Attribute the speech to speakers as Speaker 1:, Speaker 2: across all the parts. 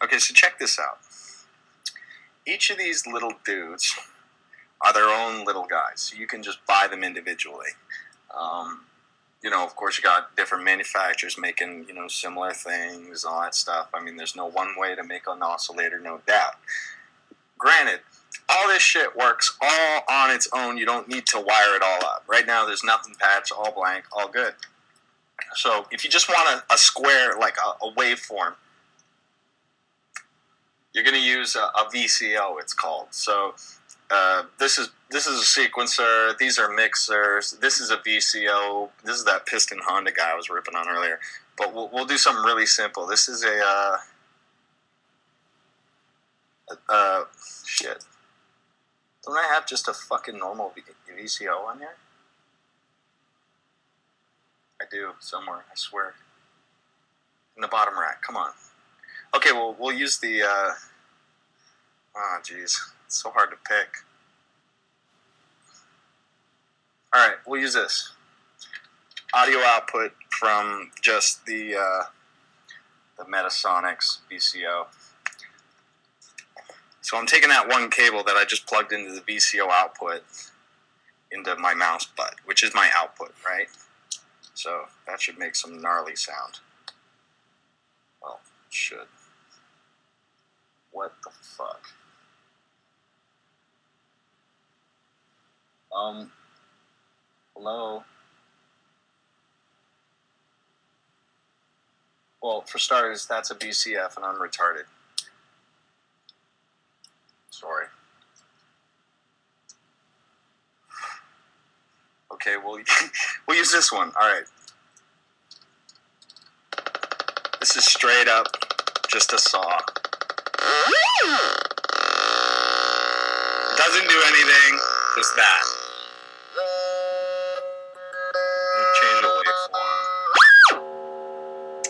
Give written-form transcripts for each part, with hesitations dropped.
Speaker 1: Okay, so check this out. Each of these little dudes are their own little guys, so you can just buy them individually. You know, of course, you got different manufacturers making, you know, similar things, all that stuff. I mean, there's no one way to make an oscillator, no doubt. Granted, all this shit works all on its own. You don't need to wire it all up. Right now, there's nothing patched, all blank, all good. So if you just want a square, like a waveform, you're going to use a VCO, it's called. So this is a sequencer. These are mixers. This is a VCO. This is that piston Honda guy I was ripping on earlier. But we'll do something really simple. This is shit. Don't I have just a fucking normal VCO on here? I do, somewhere, I swear. In the bottom rack, come on. Okay, well, we'll use the, oh, jeez. It's so hard to pick. Alright, we'll use this. Audio output from just the Metasonics VCO. So I'm taking that one cable that I just plugged into the VCO output into my mouse butt, which is my output, right? So that should make some gnarly sound. Well, it should. What the fuck? Hello? Well, for starters, that's a BCF and I'm retarded. Sorry. Okay, we'll use this one. All right. This is straight up just a saw. Doesn't do anything, just that. Change the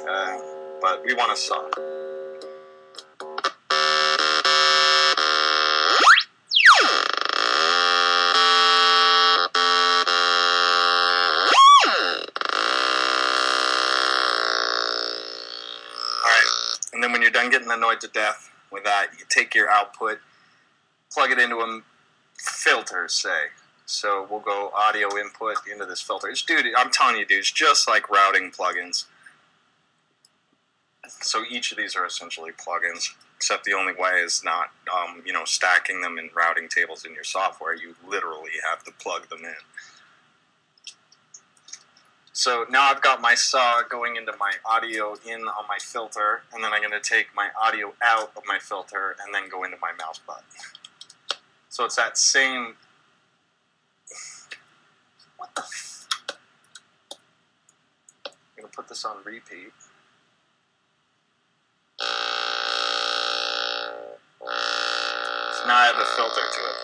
Speaker 1: waveform. But we want a saw. And then when you're done getting annoyed to death with that, you take your output, plug it into a filter, say. So we'll go audio input into this filter. Dude, I'm telling you, dude, it's just like routing plugins. So each of these are essentially plugins, except the only way is not, you know, stacking them in routing tables in your software. You literally have to plug them in. So now I've got my saw going into my audio in on my filter, and then I'm going to take my audio out of my filter and then go into my mouse butt. So it's that same... What the f... I'm going to put this on repeat. So now I have a filter to it.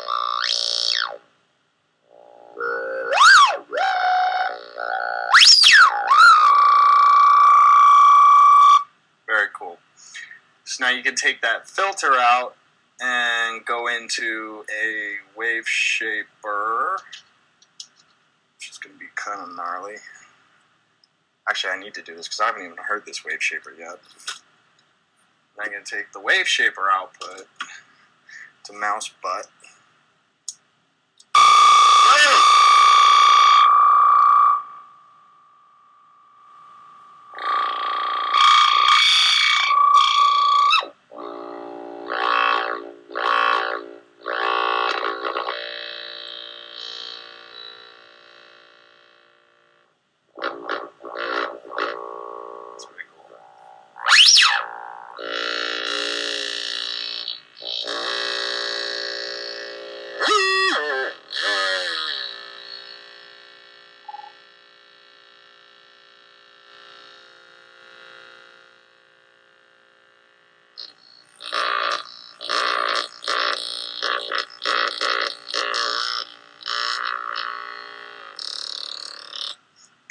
Speaker 1: Very cool. So now you can take that filter out and go into a wave shaper, which is going to be kind of gnarly. Actually, I need to do this because I haven't even heard this wave shaper yet. I'm going to take the wave shaper output to mouse butt.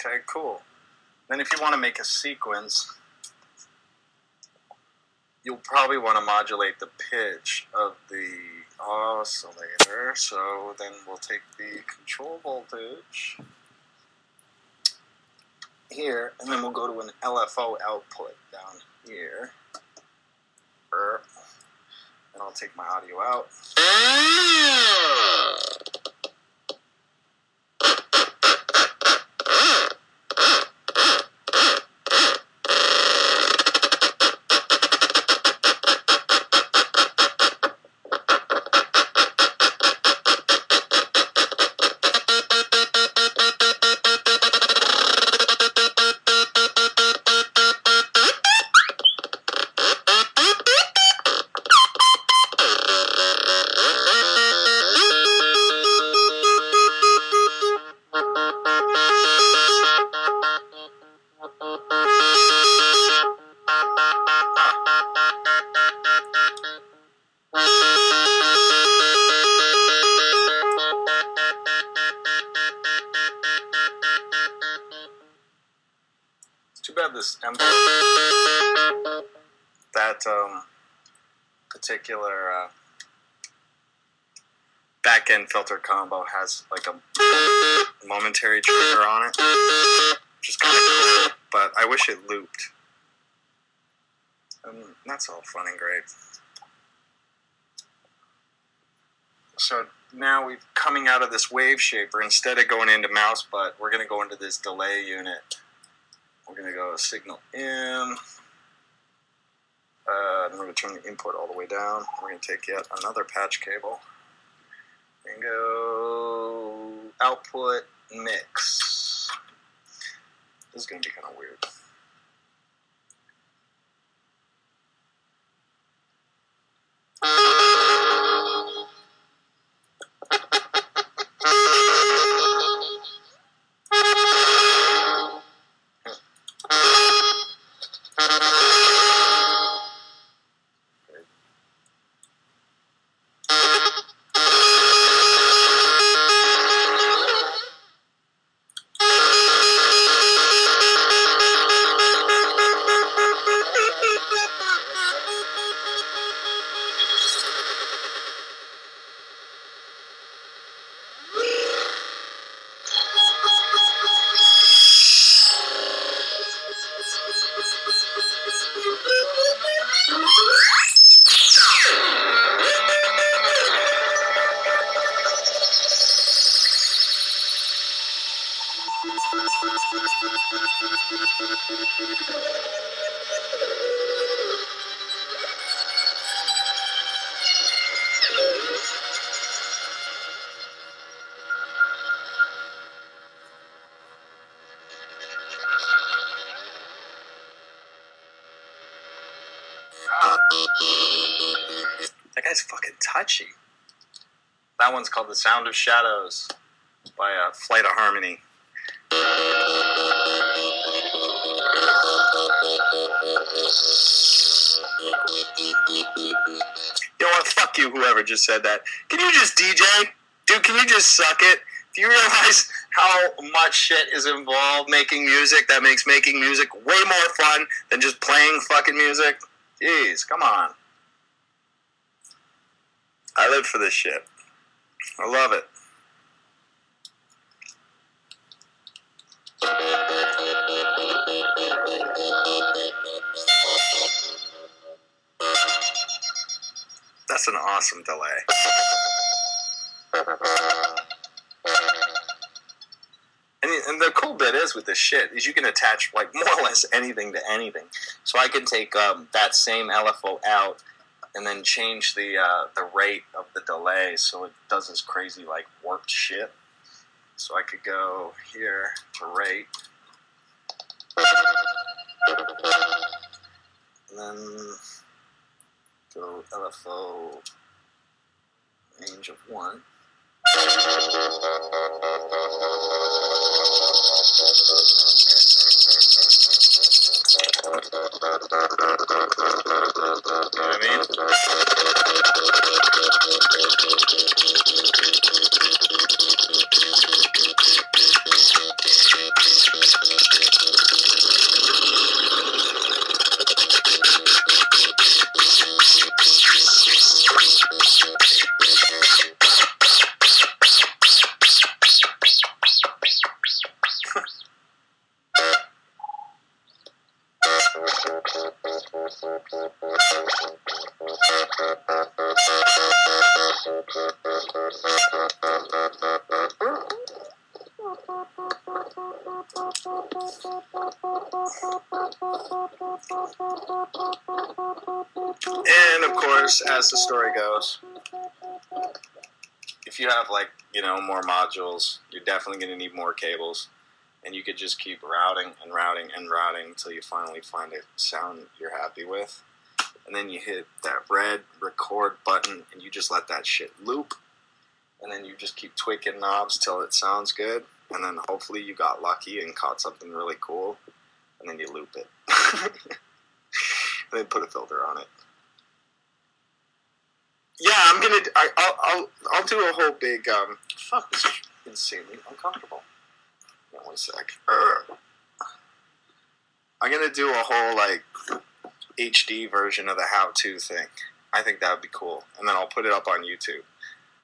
Speaker 1: Okay, cool. Then if you want to make a sequence, you'll probably want to modulate the pitch of the oscillator. So then we'll take the control voltage here, and then we'll go to an LFO output down here. I'll take my audio out. Too bad this particular back end filter combo has like a momentary trigger on it, which is kind of cool, but I wish it looped. That's all fun and great. So now we're coming out of this wave shaper. Instead of going into mouse butt, we're going to go into this delay unit. We're going to go signal in. Then we're going to turn the input all the way down. We're going to take yet another patch cable and go output mix. This is going to be kind of weird. That guy's fucking touchy. That one's called The Sound of Shadows by Flight of Harmony. You know what? Fuck you, whoever just said that. Can you just DJ? Dude, can you just suck it? Do you realize how much shit is involved making music that makes making music way more fun than just playing fucking music? Jeez, come on. I live for this shit. I love it. That's an awesome delay. And the cool bit is with this shit is you can attach like more or less anything to anything. So I can take that same LFO out and then change the rate of the delay so it does this crazy like warped shit. So I could go here to rate, and then go LFO range of 1. And of course, as the story goes, if you have more modules, you're definitely going to need more cables. And you could just keep routing and routing and routing until you finally find a sound you're happy with. And then you hit that red record button and you just let that shit loop. And then you just keep tweaking knobs till it sounds good. And then hopefully you got lucky and caught something really cool. And then you loop it. And then put a filter on it. Yeah, I'll do a whole big, fuck, this is insanely uncomfortable. Yeah, 1 sec. I'm gonna do a whole, HD version of the how-to thing. I think that would be cool. And then I'll put it up on YouTube.